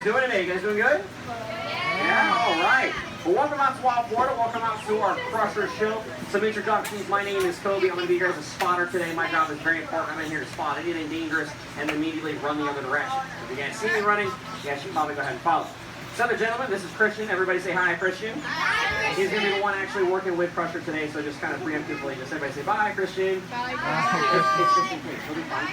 Doing it, you guys doing good? Yeah, all right. Well, welcome out to Wild Florida. Welcome out to our Crusher show. Some introductions. My name is Kobe. I'm going to be here as a spotter today. My job is very important. I'm in here to spot anything dangerous and immediately run the other direction. If you guys see me running, you guys should probably go ahead and follow. So, other gentlemen, this is Christian. Everybody say hi, Christian. Hi, Christian. He's going to be the one actually working with Crusher today, so just kind of preemptively, just everybody say bye, Christian. Bye, Christian. He'll be fine.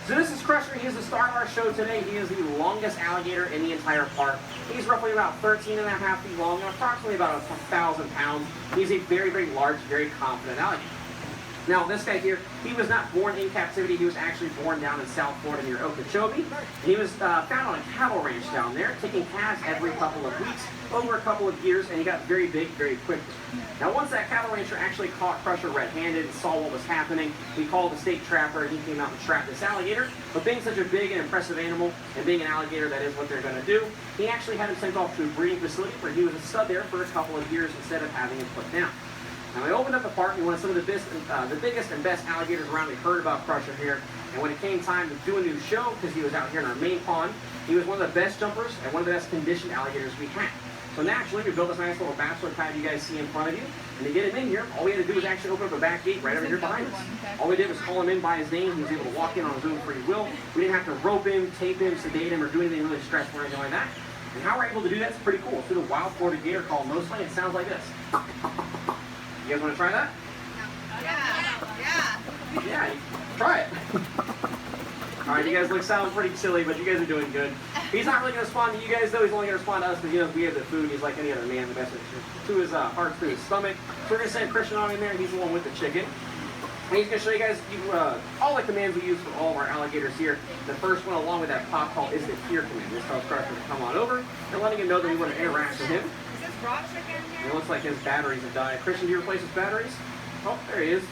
So this is Crusher. He is the star of our show today. He is the longest alligator in the entire park. He's roughly about 13.5 feet long and approximately about 1,000 pounds. He's a very, very large, very confident alligator. Now, this guy here, he was not born in captivity. He was actually born down in South Florida near Okeechobee. And he was found on a cattle ranch down there, taking calves every couple of weeks, over a couple of years, and he got very big very quickly. Now, once that cattle rancher actually caught Crusher red-handed and saw what was happening, he called the state trapper, and he came out and trapped this alligator. But being such a big and impressive animal, and being an alligator, that is what they're going to do, he actually had him sent off to a breeding facility where he was a stud there for a couple of years instead of having him put down. Now, I opened up the park, and one of some of the biggest and best alligators around. We heard about Crusher here, and when it came time to do a new show, because he was out here in our main pond, he was one of the best jumpers and one of the best conditioned alligators we had. So naturally, we built this nice little bachelor pad you guys see in front of you, and to get him in here, all we had to do was actually open up a back gate right over here behind us. All we did was call him in by his name. He was able to walk in on his own free will. We didn't have to rope him, tape him, sedate him, or do anything really stressful or anything like that. And how we're able to do that is pretty cool. Through the Wild Florida Gator call mostly, it sounds like this. You guys want to try that? Yeah, try it. All right, you guys sound pretty silly, but you guys are doing good. He's not really going to respond to you guys, though. He's only going to respond to us because he knows we have the food. He's like any other man, the best to his heart, to his stomach. So we're going to send Christian on in there, and he's the one with the chicken. And he's going to show you guys all the commands we use for all of our alligators here. The first one, along with that pop call, is the here command. This tells Crusher to come on over and letting him know that we want to interact with him. Is this raw chicken here? It looks like his batteries have died. Christian, do you replace his batteries? Oh, there he is.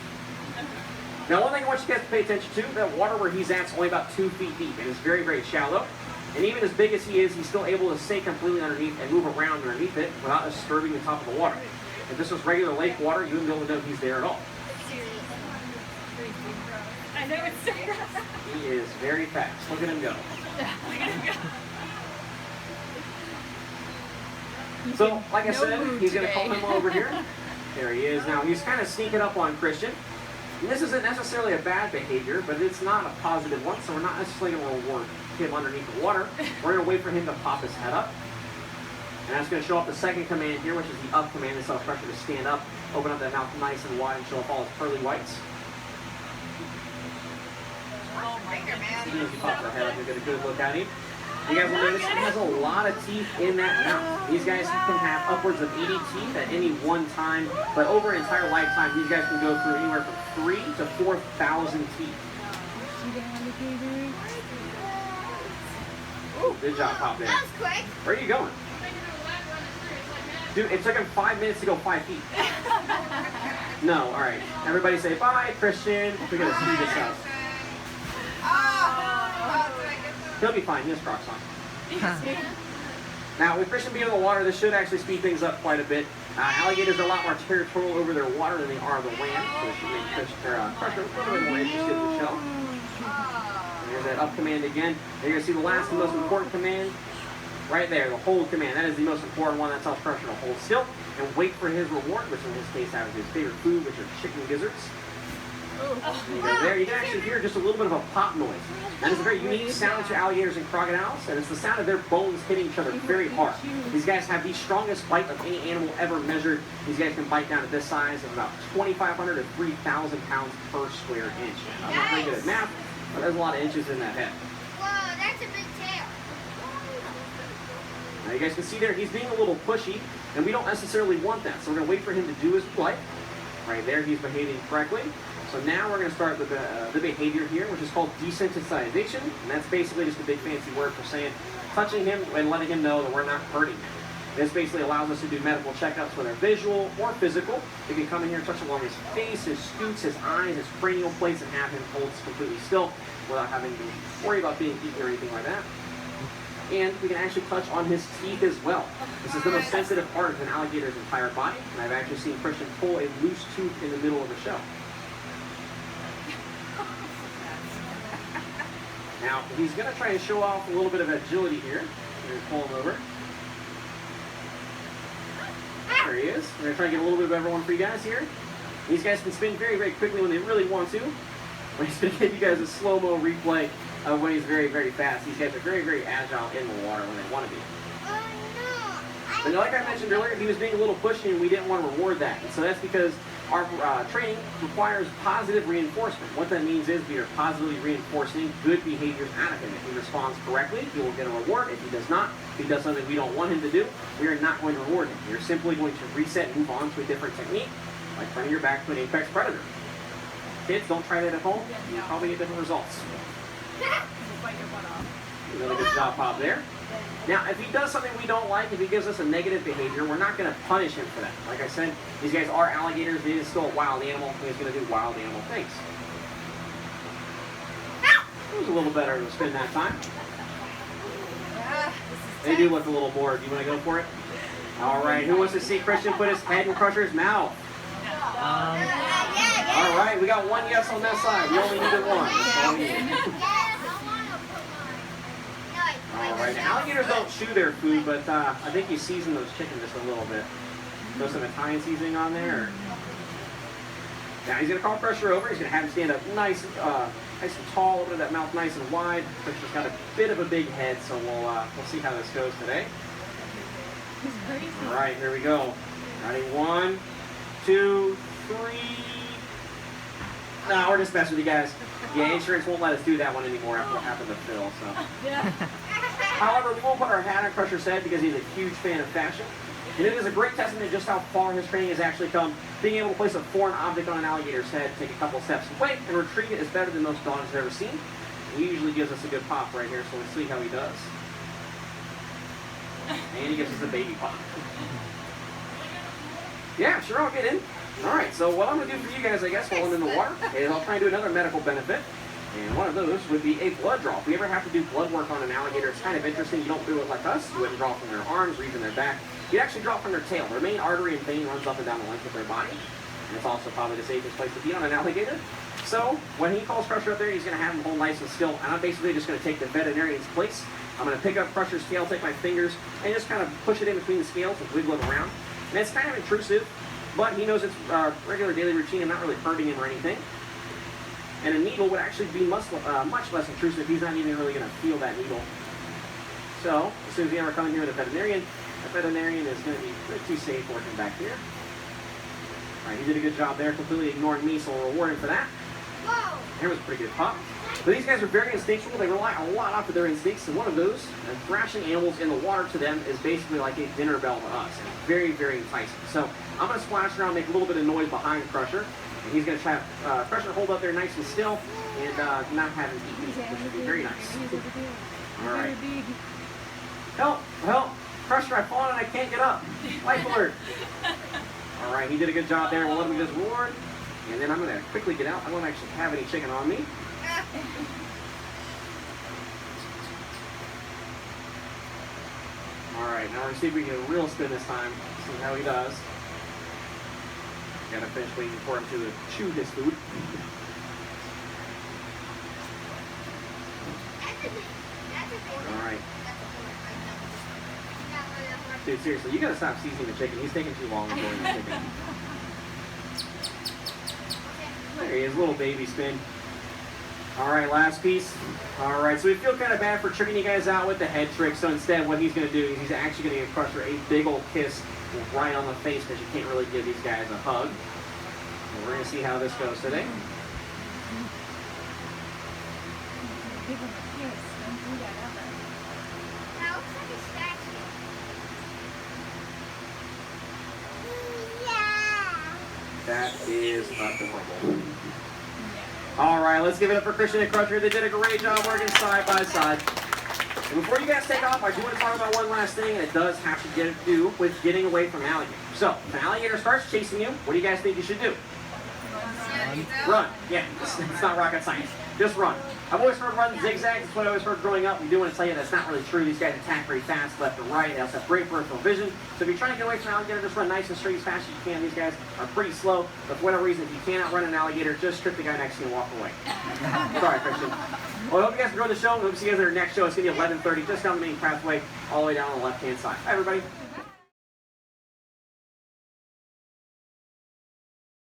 Now, one thing I want you guys to pay attention to, that water where he's at is only about 2 feet deep. It is very, very shallow. And even as big as he is, he's still able to stay completely underneath and move around underneath it without disturbing the top of the water. If this was regular lake water, you wouldn't be able to know he's there at all. I know it's so rough. He is very fast. Look at him go. Look at him go. So, like I said, he's going to call him over here. There he is. Now, he's kind of sneaking up on Christian. And this isn't necessarily a bad behavior, but it's not a positive one, so we're not necessarily going to reward him underneath the water. We're going to wait for him to pop his head up. And that's going to show up the second command here, which is the up command. This tells Crusher to stand up, open up that mouth nice and wide, and show up all his pearly whites. Oh my goodness. As soon as he pops the head up, you get a good look at him. You guys will notice he has a lot of teeth in that mouth. These guys can have upwards of 80 teeth at any one time, but over an entire lifetime, these guys can go through anywhere from 3,000 to 4,000 teeth. Ooh, good job, Pop Man. That was quick. Where are you going? Dude, it took him 5 minutes to go 5 feet. No, all right. Everybody say bye, Christian. We're going to speed this up. He'll be fine. He has Crocs on. Now, with Christian being in the water, this should actually speed things up quite a bit. Alligators are a lot more territorial over their water than they are the land, so it should make Crusher a little bit more interested in the show. There's that up command again. You're going to see the last and most important command right there, the hold command. That is the most important one. That tells Crusher to hold still and wait for his reward, which in his case is his favorite food, which are chicken gizzards. And you go there. You can actually hear just a little bit of a pop noise. That is a very unique sound to alligators and crocodiles, and it's the sound of their bones hitting each other very hard. These guys have the strongest bite of any animal ever measured. These guys can bite down to this size of about 2,500 to 3,000 pounds per square inch. I'm not very good at math, but there's a lot of inches in that head. Whoa, that's a big tail. Now you guys can see there, he's being a little pushy, and we don't necessarily want that, so we're going to wait for him to do his play. Right there, he's behaving correctly. So now we're going to start with the behavior here, which is called desensitization, and that's basically just a big fancy word for saying touching him and letting him know that we're not hurting him. This basically allows us to do medical checkups, whether visual or physical. We can come in here and touch along his face, his scutes, his eyes, his cranial plates, and have him hold completely still without having to worry about being eaten or anything like that. And we can actually touch on his teeth as well. This is the most sensitive part of an alligator's entire body, and I've actually seen Christian pull a loose tooth in the middle of the shell. Now, he's going to try and show off a little bit of agility here. We're gonna pull him over. There he is. We're gonna try to get a little bit of everyone for you guys here. These guys can spin very, very quickly when they really want to. We're just gonna give you guys a slow-mo replay of when he's very, very fast. These guys are very, very agile in the water when they want to be. But like I mentioned earlier, he was being a little pushy and we didn't want to reward that. And so that's because our training requires positive reinforcement. What that means is we are positively reinforcing good behaviors out of him. If he responds correctly, he will get a reward. If he does not, if he does something we don't want him to do, we are not going to reward him. We are simply going to reset and move on to a different technique, like turning your back to an apex predator. Kids, don't try that at home. You'll probably get different results. Another good job, Pop, there. Now, if he does something we don't like, if he gives us a negative behavior, we're not going to punish him for that. Like I said, these guys are alligators. It is still a wild animal. He's going to do wild animal things. It was a little better to spin that time. They do look a little bored. Do you want to go for it? All right. Who wants to see Christian put his head in Crusher's mouth? All right. We got one yes on that side. We only needed one. That's all we needed. All right, now, alligators don't chew their food, but I think you season those chicken just a little bit. Throw some Italian seasoning on there. Now he's going to call Crusher over. He's going to have him stand up nice and tall, open that mouth nice and wide. Crusher's got a bit of a big head, so we'll see how this goes today. All right, here we go. Ready, 1, 2, 3. No, we're just messing with you guys. Yeah, insurance won't let us do that one anymore after what happened to Phil. So. However, we won't put our hat on Crusher's head because he's a huge fan of fashion. And it is a great testament to just how far his training has actually come. Being able to place a foreign object on an alligator's head, take a couple steps away, and retrieve it is better than most dogs have ever seen. He usually gives us a good pop right here, so let's see how he does. And he gives us a baby pop. Yeah, sure, I'll get in. All right, so what I'm going to do for you guys, I guess, while I'm in the water, is I'll try and do another medical benefit. And one of those would be a blood draw. If we ever have to do blood work on an alligator, it's kind of interesting. You don't do it like us. You wouldn't draw from their arms or even their back. You'd actually draw from their tail. Their main artery and vein runs up and down the length of their body. And it's also probably the safest place to be on an alligator. So when he calls Crusher up there, he's going to have him hold nice and still. And I'm basically just going to take the veterinarian's place. I'm going to pick up Crusher's tail, take my fingers, and just kind of push it in between the scales and wiggle it around. And it's kind of intrusive, but he knows it's regular daily routine. I'm not really hurting him or anything. And a needle would actually be much less intrusive. He's not even really going to feel that needle. So as soon as we ever come in here with a veterinarian, the veterinarian is going to be pretty safe working back here. All right, he did a good job there, completely ignoring me, so we'll reward him for that. Whoa. There was a pretty good pop. But these guys are very instinctual. They rely a lot off of their instincts, and one of those, thrashing animals in the water to them, is basically like a dinner bell to us. And it's very, very enticing. So I'm going to splash around, make a little bit of noise behind Crusher. And he's going to try Crusher hold up there nice and still and not have him eat me, which would be very nice. All right. Help! Help! Crusher, I've fallen and I can't get up. Life alert. All right, he did a good job there. We'll let him just roar. And then I'm going to quickly get out. I won't actually have any chicken on me. All right, now we're going to see if we can get a real spin this time. See how he does. Gotta finish waiting for him to chew his food. All right. Dude, seriously, you gotta stop seasoning the chicken. He's taking too long enjoying the chicken. There he is, little baby spin. All right, last piece. All right, so we feel kind of bad for tricking you guys out with the head trick. So instead, what he's gonna do is he's actually gonna give Crusher a big old kiss right on the face because you can't really give these guys a hug. And we're going to see how this goes today. That looks like a statue. Yeah. That is adorable. All right, let's give it up for Christian and Crusher. They did a great job working side by side. And before you guys take off, I do want to talk about one last thing, and it does have to do with getting away from an alligator. So, if an alligator starts chasing you, what do you guys think you should do? Run. Yeah, it's not rocket science. Just run. I've always heard run zigzags. That's what I always heard growing up. We do want to tell you that's not really true. These guys attack very fast, left or right. They also have great peripheral vision. So if you're trying to get away from an alligator, just run nice and straight as fast as you can. These guys are pretty slow. But for whatever reason, if you can't outrun an alligator, just strip the guy next to you and walk away. Sorry, Christian. Well, I hope you guys enjoy the show. We hope to see you guys at our next show. It's going to be 11:30, just down the main pathway, all the way down on the left-hand side. Hi, everybody.